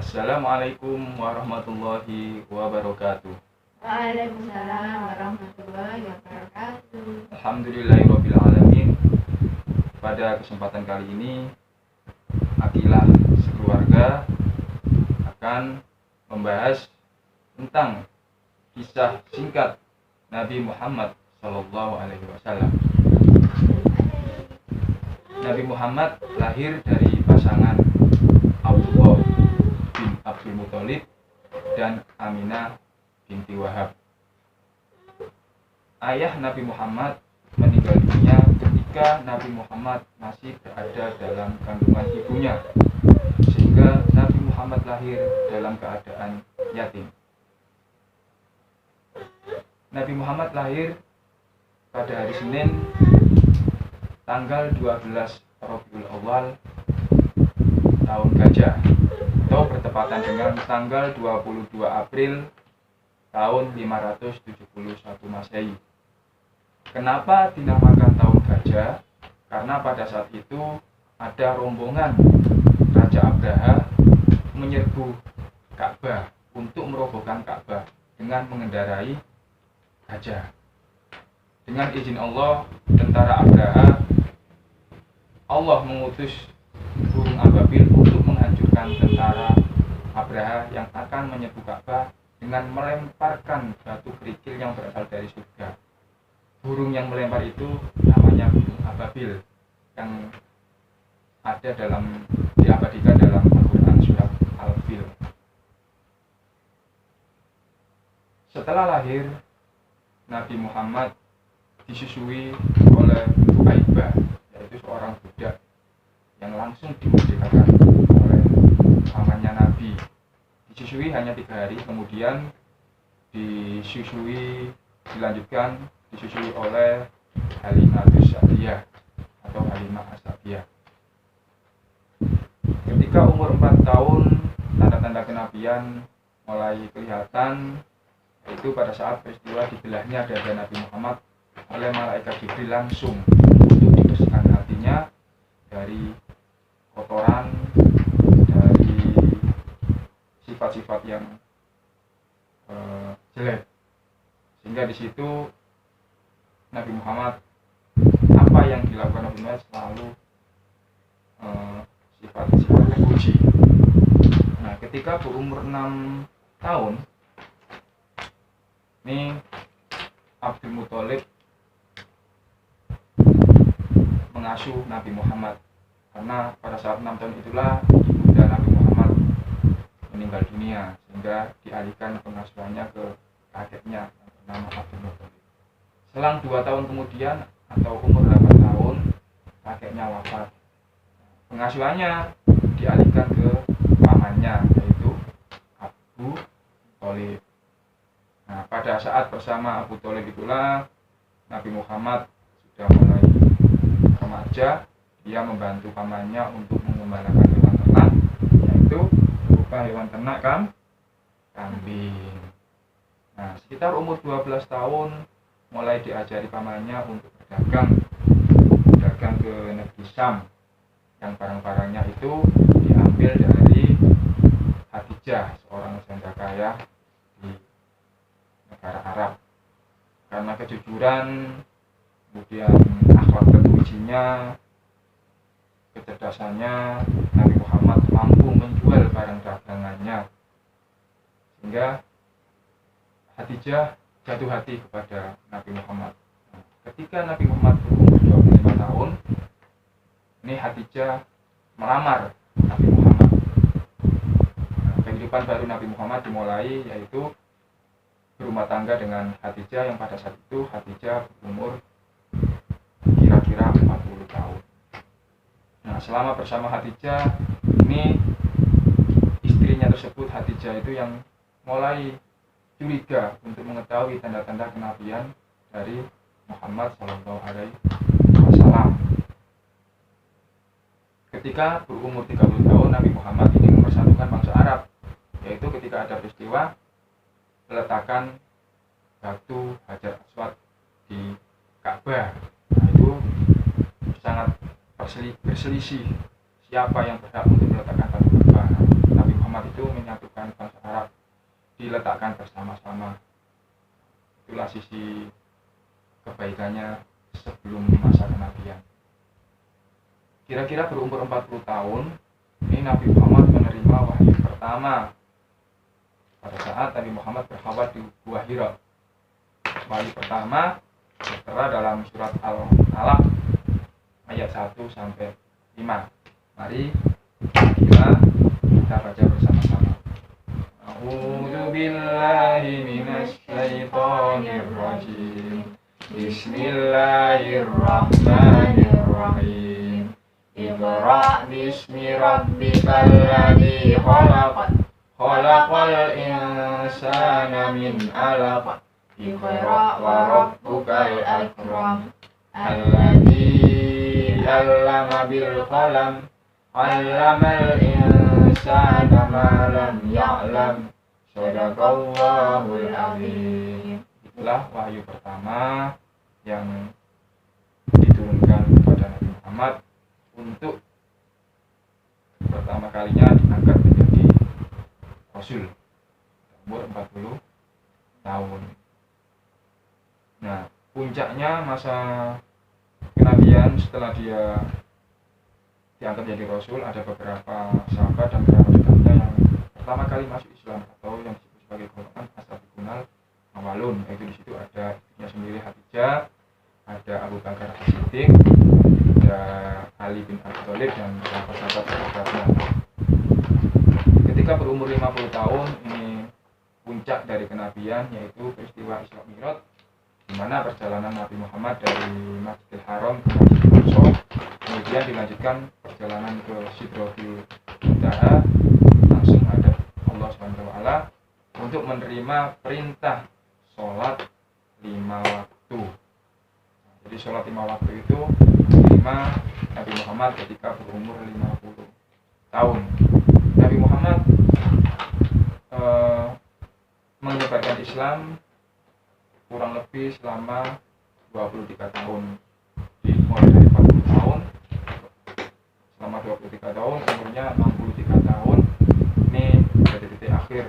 Assalamualaikum warahmatullahi wabarakatuh. Waalaikumsalam warahmatullahi wabarakatuh. Alhamdulillahirabbil alamin. Pada kesempatan kali ini, Akilah sekeluarga akan membahas tentang kisah singkat Nabi Muhammad SAW. Nabi Muhammad lahir dari pasangan Abdullah bin Abdul Muthalib dan Aminah binti Wahab. Ayah Nabi Muhammad meninggal dunia ketika Nabi Muhammad masih berada dalam kandungan ibunya, sehingga Nabi Muhammad lahir dalam keadaan yatim. Nabi Muhammad lahir pada hari Senin tanggal 12 Rabiul Awal tahun Gajah, atau bertepatan dengan tanggal 22 April tahun 571 Masehi. Kenapa dinamakan tahun Gajah? Karena pada saat itu ada rombongan Raja Abraha menyerbu Ka'bah untuk merobohkan Ka'bah dengan mengendarai gajah. Dengan izin Allah, tentara Abraha, Allah mengutus burung ababil untuk menghancurkan tentara Abraha yang akan menyerbu Ka'bah dengan melemparkan batu kerikil yang berasal dari surga. Burung yang melempar itu namanya burung ababil, yang ada diabadikan dalam Al-Quran surat Al-Fil. Setelah lahir, Nabi Muhammad disusui oleh Tuaibah, yaitu seorang budak yang langsung dimerdekakan oleh pamannya Nabi. Disusui hanya 3 hari, kemudian dilanjutkan disusui oleh Halimah As-Sa'diyah atau Halimah As-Sa'diyah. Ketika umur 4 tahun, tanda-tanda kenabian mulai kelihatan, yaitu pada saat peristiwa dibelahnya dada Nabi Muhammad oleh malaikat Jibril langsung untuk dibersihkan hatinya dari kotoran, dari sifat-sifat yang jelek. Sehingga di situ Nabi Muhammad, apa yang dilakukan Nabi Muhammad selalu sifat-sifat terpuji. Nah, ketika berumur 6 tahun, ini Abdul Muthalib mengasuh Nabi Muhammad, karena pada saat 6 tahun itulah ibunda Nabi Muhammad meninggal dunia, sehingga dialihkan pengasuhannya ke kakeknya yang bernama Abdul Muthalib. Selang 2 tahun kemudian, atau umur 8 tahun, kakeknya wafat. Pengasuhannya dialihkan ke pamannya, yaitu Abu Thalib. Nah, pada saat bersama Abu Thalib itulah Nabi Muhammad sudah mulai remaja. Dia membantu pamannya untuk mengembalakan hewan ternak, yaitu berupa hewan ternak kambing. Nah, sekitar umur 12 tahun mulai diajari pamannya untuk berdagang ke negeri Syam, yang barang-barangnya itu diambil dari Khadijah, seorang janda kaya di negara Arab. Karena kejujuran, kemudian akhlak terpujinya, kecerdasannya, Nabi Muhammad mampu menjual barang dagangannya, sehingga Khadijah jatuh hati kepada Nabi Muhammad. Ketika Nabi Muhammad berumur 25 tahun, ini Khadijah melamar Nabi Muhammad. Kehidupan baru Nabi Muhammad dimulai, yaitu berumah tangga dengan Khadijah, yang pada saat itu Khadijah berumur kira-kira 40 tahun. Nah, selama bersama Khadijah, ini istrinya tersebut, Khadijah itu yang mulai curiga untuk mengetahui tanda-tanda kenabian dari Muhammad SAW. Ketika berumur 30 tahun, Nabi Muhammad ingin mempersatukan bangsa Arab, yaitu ketika ada peristiwa peletakan batu Hajar Aswad di Ka'bah. Nah, itu sangat berselisih siapa yang berhak untuk meletakkan batu Ka'bah. Nabi Muhammad itu diletakkan bersama-sama. Itulah sisi kebaikannya sebelum masa kenabian. Kira-kira berumur 40 tahun, ini Nabi Muhammad menerima wahyu pertama pada saat Nabi Muhammad berkhawat di Gua Hira. Wahyu pertama tertera dalam surat Al-Alaq ayat 1 sampai 5. Mari kita baca bersama-sama. A'udzu billahi minasy syaithanir rajim. Bismillahirrahmanirrahim. Iqra' bismi rabbikal ladzi khalaq. Khalaqal insana min 'alaq. Iqra' wa rabbukal akram. Alladzi 'allama bil qalam. 'Allamal insana ma lam ya'lam. Shadaqallahul 'azim. Itulah wahyu pertama yang diturunkan kepada Nabi Muhammad untuk pertama kalinya diangkat menjadi Rasul umur 40 tahun. Nah, puncaknya masa kenabian setelah dia diangkat menjadi Rasul, ada beberapa sahabat dan kerabat dekatnya yang pertama kali masuk Islam atau yang disebut sebagai golongan as-sabiqunal awalun. Yaitu di situ ada istrinya sendiri Khadijah, ada Abu Bakar As-Siddiq, ada Ali bin Abi Thalib dan sahabat-sahabat sahabatnya. Ketika berumur 50 tahun, ini puncak dari kenabian, yaitu peristiwa Isra Mi'raj, di mana perjalanan Nabi Muhammad dari Masjidil Haram ke Masjidil Aqsa, kemudian dilanjutkan perjalanan ke Sidratul Muntaha, langsung ada Allah SWT untuk menerima perintah sholat 5 waktu. Jadi sholat 5 waktu itu diterima Nabi Muhammad ketika berumur 50 tahun. Nabi Muhammad menyebarkan Islam kurang lebih selama 23 tahun. Jadi mulai dari 40 tahun selama 23 tahun, umurnya 63 tahun. Ini dari titik akhir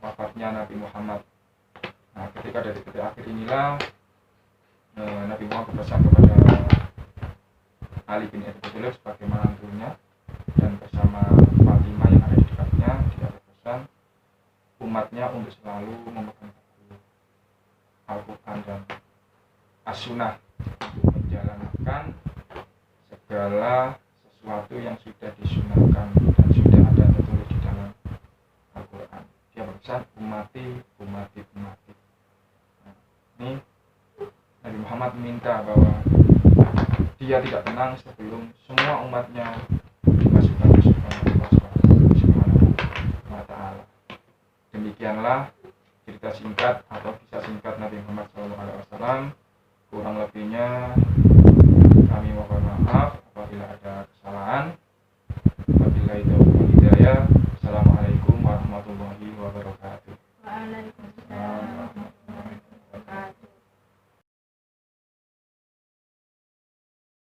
wafatnya Nabi Muhammad. Nah, ketika dari titik akhir inilah Nabi Muhammad berpesan kepada Ali bin Abi Thalib sebagai menantunya, dan bersama Fatimah yang ada di dekatnya, dia berpesan umatnya untuk selalu memegang teguh Al-Quran dan As-Sunnah untuk menjalankan segala sesuatu yang sudah disunahkan dan sudah ada tertulis di dalam Al-Quran. Dia berpesan umati. Nah, ini Nabi Muhammad meminta bahwa dia tidak tenang sebelum semua umatnya dimasukkan ke surga Allah Subhanahu wa Ta'ala. Demikianlah cerita singkat atau kisah singkat Nabi Muhammad SAW. Kurang lebihnya kami mohon maaf apabila ada kesalahan. Wabillahi taufiq wal hidayah.